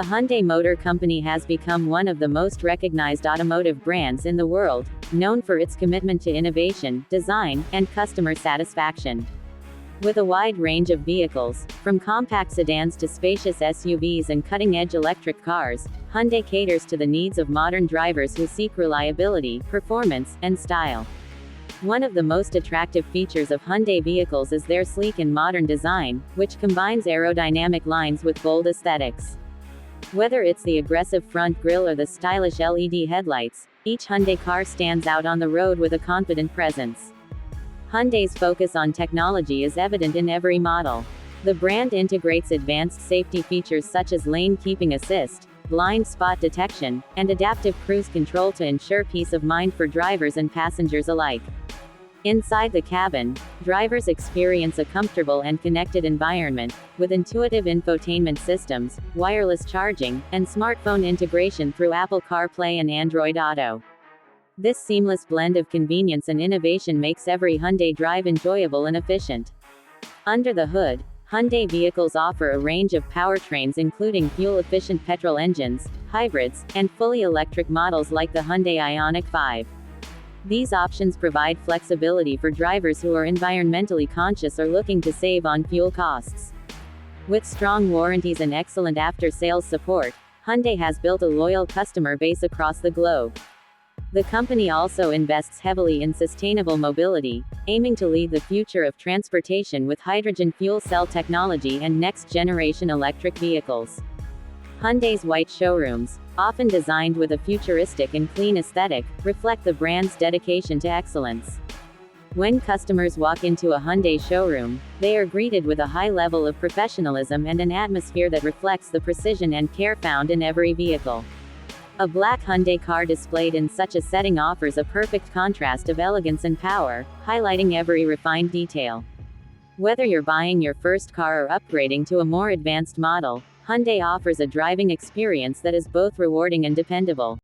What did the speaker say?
The Hyundai Motor Company has become one of the most recognized automotive brands in the world, known for its commitment to innovation, design, and customer satisfaction. With a wide range of vehicles, from compact sedans to spacious SUVs and cutting-edge electric cars, Hyundai caters to the needs of modern drivers who seek reliability, performance, and style. One of the most attractive features of Hyundai vehicles is their sleek and modern design, which combines aerodynamic lines with bold aesthetics. Whether it's the aggressive front grille or the stylish LED headlights, each Hyundai car stands out on the road with a confident presence. Hyundai's focus on technology is evident in every model. The brand integrates advanced safety features such as lane keeping assist, blind spot detection, and adaptive cruise control to ensure peace of mind for drivers and passengers alike. Inside the cabin, drivers experience a comfortable and connected environment, with intuitive infotainment systems, wireless charging, and smartphone integration through Apple CarPlay and Android Auto. This seamless blend of convenience and innovation makes every Hyundai drive enjoyable and efficient. Under the hood, Hyundai vehicles offer a range of powertrains including fuel-efficient petrol engines, hybrids, and fully electric models like the Hyundai Ioniq 5. These options provide flexibility for drivers who are environmentally conscious or looking to save on fuel costs. With strong warranties and excellent after-sales support, Hyundai has built a loyal customer base across the globe. The company also invests heavily in sustainable mobility, aiming to lead the future of transportation with hydrogen fuel cell technology and next-generation electric vehicles. Hyundai's white showrooms, often designed with a futuristic and clean aesthetic, reflect the brand's dedication to excellence. When customers walk into a Hyundai showroom, they are greeted with a high level of professionalism and an atmosphere that reflects the precision and care found in every vehicle. A black Hyundai car displayed in such a setting offers a perfect contrast of elegance and power, highlighting every refined detail. Whether you're buying your first car or upgrading to a more advanced model, Hyundai offers a driving experience that is both rewarding and dependable.